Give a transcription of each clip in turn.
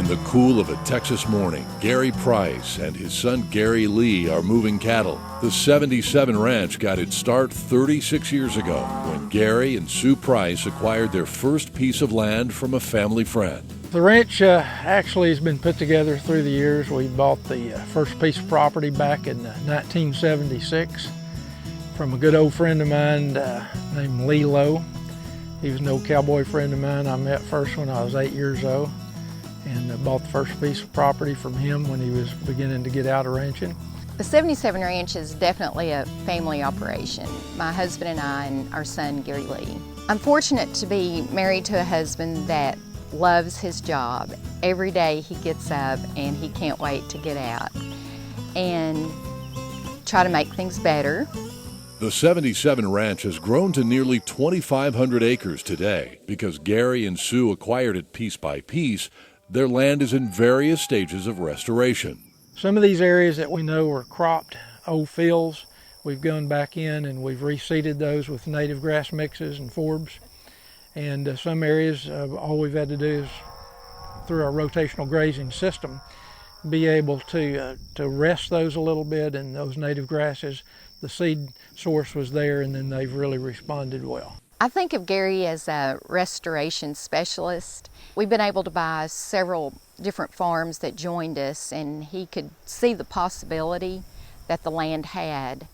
In the cool of a Texas morning, Gary Price and his son Gary Lee are moving cattle. The 77 Ranch got its start 36 years ago when Gary and Sue Price acquired their first piece of land from a family friend. The ranch actually has been put together through the years. We bought the first piece of property back in 1976 from a good old friend of mine named Lilo. He was an old cowboy friend of mine I met first when I was 8 years old, and bought the first piece of property from him when he was beginning to get out of ranching. The 77 Ranch is definitely a family operation. My husband and I and our son Gary Lee. I'm fortunate to be married to a husband that loves his job. Every day he gets up and he can't wait to get out and try to make things better. The 77 Ranch has grown to nearly 2,500 acres today. Because Gary and Sue acquired it piece by piece, their land is in various stages of restoration. Some of these areas that we know are cropped old fields, we've gone back in and we've reseeded those with native grass mixes and forbs. And some areas, all we've had to do is, through our rotational grazing system, be able to rest those a little bit, and those native grasses, the seed source was there, and then they've really responded well. I think of Gary as a restoration specialist. We've been able to buy several different farms that joined us, and he could see the possibility that the land had.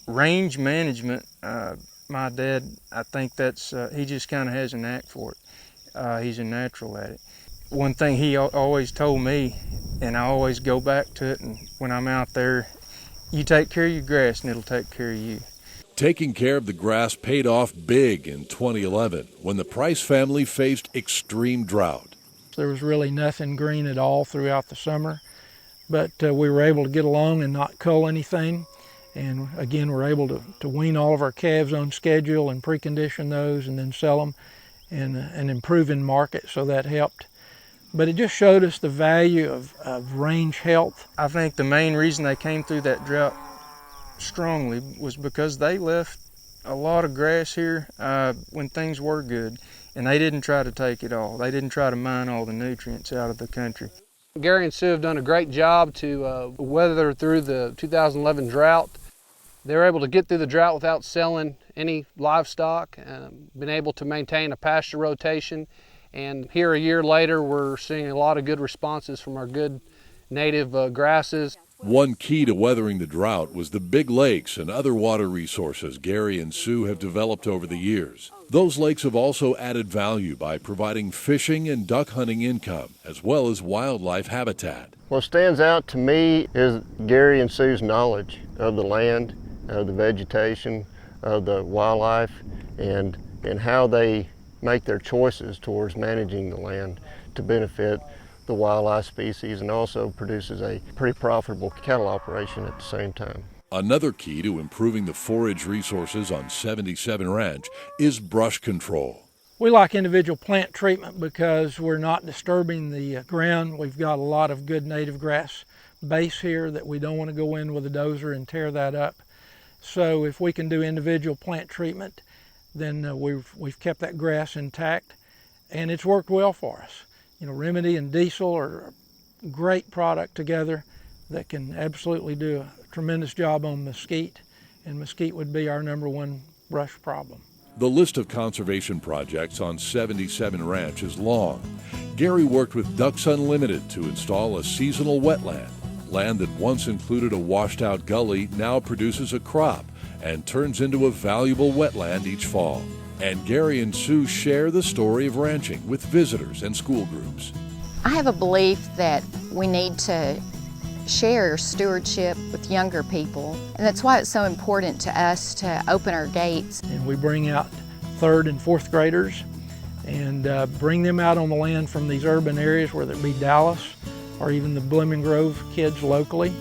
Range management, my dad, I think that's, he just kind of has a knack for it. He's a natural at it. One thing he always told me, and I always go back to it, and when I'm out there, you take care of your grass and it'll take care of you. Taking care of the grass paid off big in 2011 when the Price family faced extreme drought. There was really nothing green at all throughout the summer, but we were able to get along and not cull anything. And again, we're able to wean all of our calves on schedule and precondition those and then sell them and improve in market, so that helped. But it just showed us the value of range health. I think the main reason they came through that drought strongly was because they left a lot of grass here when things were good, and they didn't try to take it all. They didn't try to mine all the nutrients out of the country. Gary and Sue have done a great job to weather through the 2011 drought. They were able to get through the drought without selling any livestock, been able to maintain a pasture rotation, and here a year later we're seeing a lot of good responses from our good native grasses. One key to weathering the drought was the big lakes and other water resources Gary and Sue have developed over the years. Those lakes have also added value by providing fishing and duck hunting income, as well as wildlife habitat. What stands out to me is Gary and Sue's knowledge of the land, of the vegetation, of the wildlife, and how they make their choices towards managing the land to benefit the wildlife species, and also produces a pretty profitable cattle operation at the same time. Another key to improving the forage resources on 77 Ranch is brush control. We like individual plant treatment because we're not disturbing the ground. We've got a lot of good native grass base here that we don't want to go in with a dozer and tear that up. So if we can do individual plant treatment, then we've kept that grass intact, and it's worked well for us. You know, Remedy and Diesel are a great product together that can absolutely do a tremendous job on mesquite, and mesquite would be our #1 brush problem. The list of conservation projects on 77 Ranch is long. Gary worked with Ducks Unlimited to install a seasonal wetland. Land that once included a washed-out gully now produces a crop and turns into a valuable wetland each fall. And Gary and Sue share the story of ranching with visitors and school groups. I have a belief that we need to share stewardship with younger people, and that's why it's so important to us to open our gates. And we bring out 3rd and 4th graders and bring them out on the land from these urban areas, whether it be Dallas or even the Blooming Grove kids locally.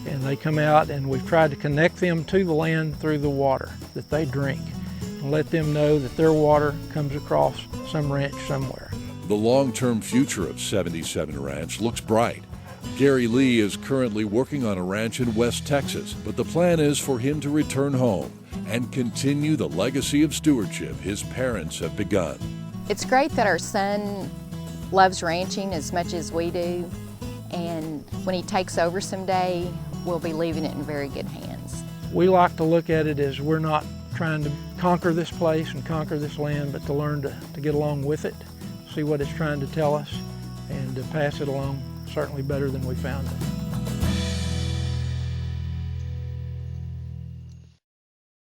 And they come out, and we've tried to connect them to the land through the water that they drink, and let them know that their water comes across some ranch somewhere. The long-term future of 77 Ranch looks bright. Gary Lee is currently working on a ranch in West Texas, but the plan is for him to return home and continue the legacy of stewardship his parents have begun. It's great that our son loves ranching as much as we do, and when he takes over someday, we'll be leaving it in very good hands. We like to look at it as we're not trying to conquer this place and conquer this land, but to learn to get along with it, see what it's trying to tell us, and to pass it along certainly better than we found it.